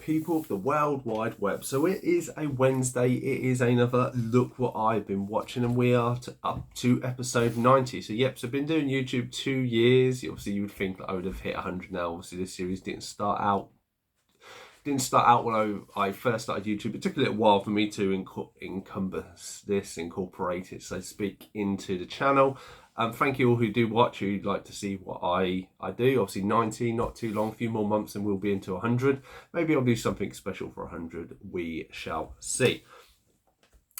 people of the World Wide Web. So it is a Wednesday, it is another Look What I've Been Watching, and we are up to episode 90. So yep, so I've been doing YouTube 2 years. Obviously you would think that I would have hit 100 now. Obviously this series didn't start out when I first started YouTube. It took a little while for me to incorporate it, so to speak, into the channel. Thank you all who do watch, who'd like to see what I do. Obviously 90, not too long, a few more months and we'll be into 100. Maybe I'll do something special for 100, we shall see.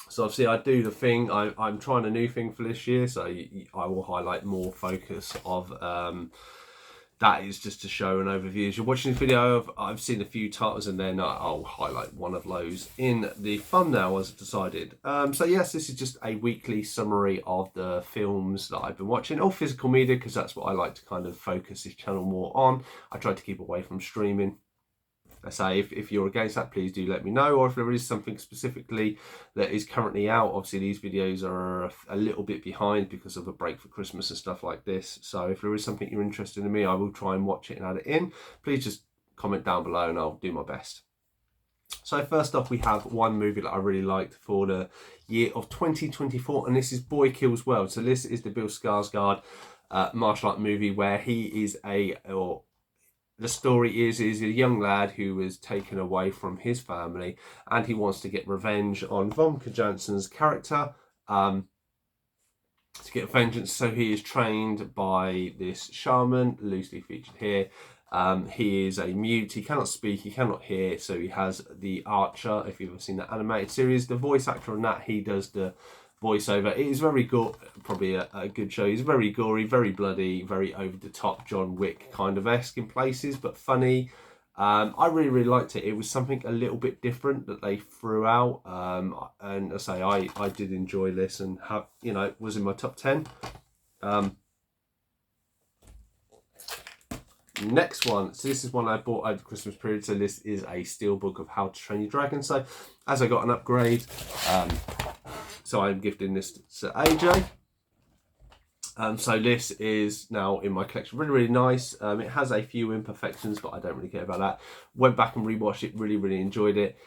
So obviously I do the thing, I'm trying a new thing for this year, so I will highlight more focus of that is just to show an overview. As you're watching this video, I've seen a few titles and then I'll highlight one of those in the thumbnail as I've decided. So yes, this is just a weekly summary of the films that I've been watching, all physical media, because that's what I like to kind of focus this channel more on. I try to keep away from streaming. I say if you're against that, please do let me know, or if there is something specifically that is currently out. Obviously these videos are a little bit behind because of a break for Christmas and stuff like this, so if there is something you're interested in me, I will try and watch it and add it in. Please just comment down below and I'll do my best. So first off, we have one movie that I really liked for the year of 2024, and this is Boy Kills World. So this is the Bill Skarsgård martial art movie where he is the story is a young lad who was taken away from his family and he wants to get revenge on Famke Janssen's character, to get vengeance. So he is trained by this shaman, loosely featured here. He is a mute, he cannot speak, he cannot hear, so he has the Archer, if you've ever seen that animated series. The voice actor on that, he does the voiceover. It is very good, probably a good show. It's very gory, very bloody, very over the top, John Wick kind of esque in places, but funny. I really liked it. It was something a little bit different that they threw out, and I say I did enjoy this and have, you know, was in my top 10. Next one, so this is one I bought over the Christmas period. So this is a steelbook of How to Train Your Dragon. So as I got an upgrade, so I'm gifting this to AJ. So this is now in my collection. Really, really nice. It has a few imperfections, but I don't really care about that. Went back and rewatched it. Really, really enjoyed it.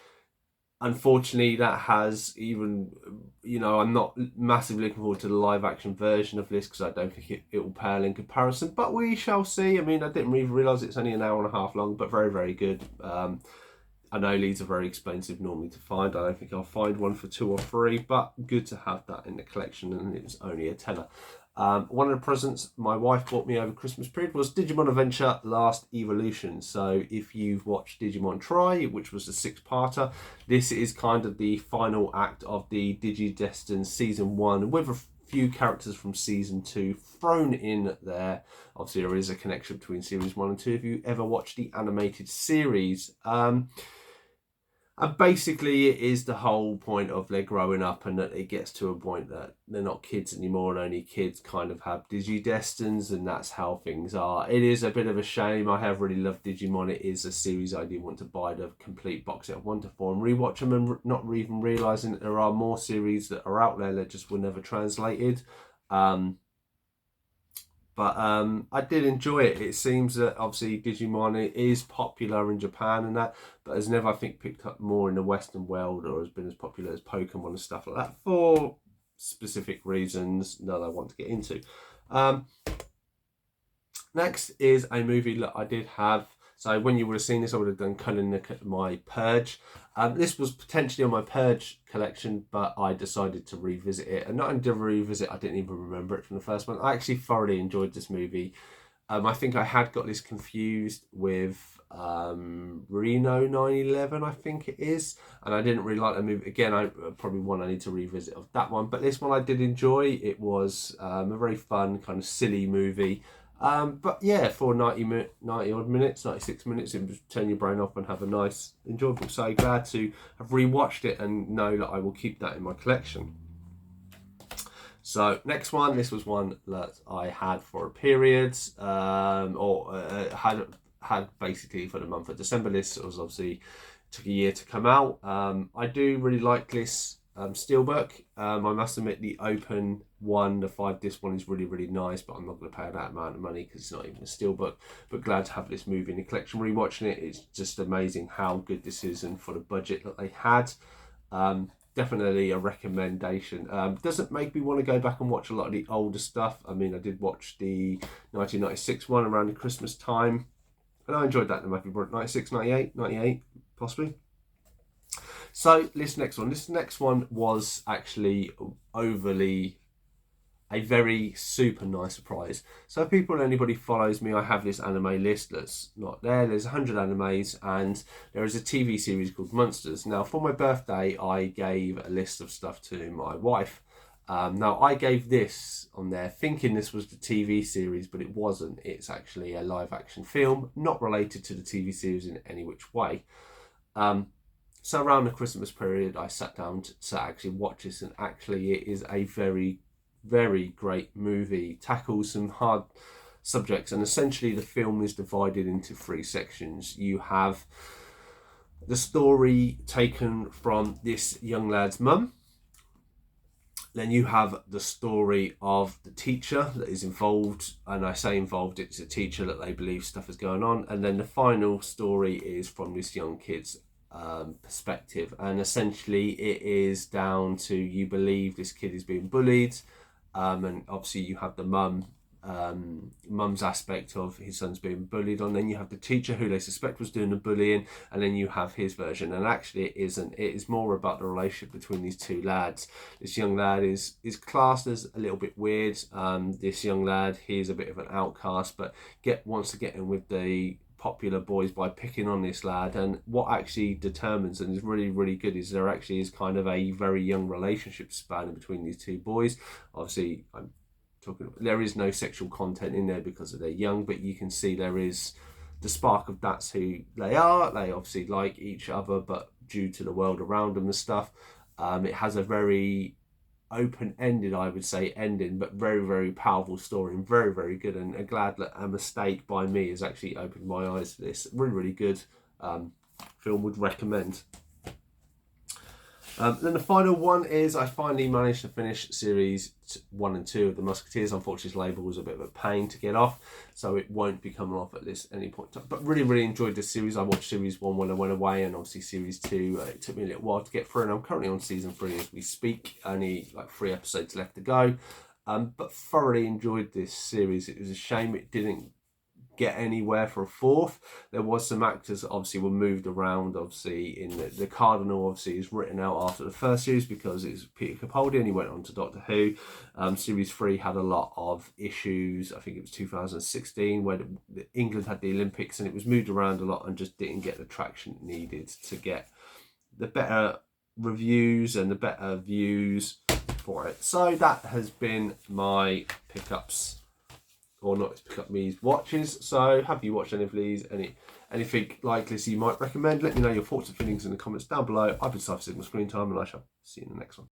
Unfortunately, that has even, you know, I'm not massively looking forward to the live action version of this because I don't think it will pale in comparison, but we shall see. I mean, I didn't even realise it's only an hour and a half long, but very, very good. I know these are very expensive normally to find. I don't think I'll find one for 2 or 3, but good to have that in the collection, and it's only a tenner. One of the presents my wife bought me over Christmas period was Digimon Adventure Last Evolution. So if you've watched Digimon Tri, which was the 6-parter, this is kind of the final act of the DigiDestined Season 1 with a few characters from Season 2 thrown in there. Obviously there is a connection between Series 1 and 2 if you ever watched the animated series. And basically it is the whole point of they're growing up and that it gets to a point that they're not kids anymore and only kids kind of have Digidestins, and that's how things are. It is a bit of a shame. I have really loved Digimon. It is a series I do want to buy the complete box set of 1 to 4 and rewatch them, and not even realising that there are more series that are out there that just were never translated. But I did enjoy it. It seems that obviously Digimon is popular in Japan and that, but has never, I think, picked up more in the Western world or has been as popular as Pokemon and stuff like that for specific reasons that I want to get into. Next is a movie that I did have. So when you would have seen this, I would have done Culling My Purge. This was potentially on my Purge collection, but I decided to revisit it. And not only did I revisit, I didn't even remember it from the first one. I actually thoroughly enjoyed this movie. I think I had got this confused with Reno 9/11, I think it is. And I didn't really like the movie. Again, probably one I need to revisit of that one. But this one I did enjoy. It was a very fun, kind of silly movie. But yeah, for 90 odd minutes, 96 minutes, it would turn your brain off and have a nice, enjoyable. So glad to have rewatched it and know that I will keep that in my collection. So next one, this was one that I had for a period, had basically for the month of December. This was obviously took a year to come out. I do really like this Steelbook. I must admit the open one, the 5-disc one, is really, really nice, but I'm not going to pay that amount of money because it's not even a Steelbook. But glad to have this movie in the collection. Rewatching it, it's just amazing how good this is, and for the budget that they had. Definitely a recommendation. Doesn't make me want to go back and watch a lot of the older stuff. I mean, I did watch the 1996 one around the Christmas time, and I enjoyed that. The movie 96, 98, 98 possibly. So this next one was actually overly a very super nice surprise. So if people, anybody follows me, I have this anime list that's not there. There's 100 animes, and there is a TV series called Monsters. Now, for my birthday, I gave a list of stuff to my wife. Now, I gave this on there thinking this was the TV series, but it wasn't. It's actually a live action film, not related to the TV series in any which way. So around the Christmas period, I sat down to actually watch this, and actually it is a very, very great movie. Tackles some hard subjects, and essentially the film is divided into 3 sections. You have the story taken from this young lad's mum. Then you have the story of the teacher that is involved, and I say involved, it's a teacher that they believe stuff is going on. And then the final story is from this young kid's perspective, and essentially it is down to, you believe this kid is being bullied, and obviously you have the mum's aspect of his son's being bullied on, then you have the teacher who they suspect was doing the bullying, and then you have his version. And actually it isn't, it is more about the relationship between these 2 lads. This young lad is classed as a little bit weird. This young lad, he's a bit of an outcast, but wants to get in with the popular boys by picking on this lad. And what actually determines, and is really, really good, is there actually is kind of a very young relationship span between these 2 boys. Obviously, there is no sexual content in there because they're young, but you can see there is the spark of that's who they are. They obviously like each other, but due to the world around them and stuff, it has a very open-ended, I would say, ending, but very, very powerful story, and very, very good. And I'm glad that a mistake by me has actually opened my eyes to this. Really, really good film, would recommend. Then the final one is, I finally managed to finish series 1 and 2 of The Musketeers. Unfortunately, this label was a bit of a pain to get off, so it won't be coming off at this any point. But really, really enjoyed this series. I watched series 1 when I went away, and obviously series 2, it took me a little while to get through, and I'm currently on season 3 as we speak. Only like 3 episodes left to go. But thoroughly enjoyed this series. It was a shame it didn't get anywhere for a 4th. There was some actors that obviously were moved around. Obviously, in the Cardinal obviously is written out after the first series because it's Peter Capaldi, and he went on to Doctor Who. Series 3 had a lot of issues. I think it was 2016 where England had the Olympics, and it was moved around a lot and just didn't get the traction it needed to get the better reviews and the better views for it. So that has been my pickups, or not pick up me's watches. So have you watched any of these? Anything like this you might recommend? Let me know your thoughts and feelings in the comments down below. I've been Cypher Sigma Screen Time, and I shall see you in the next one.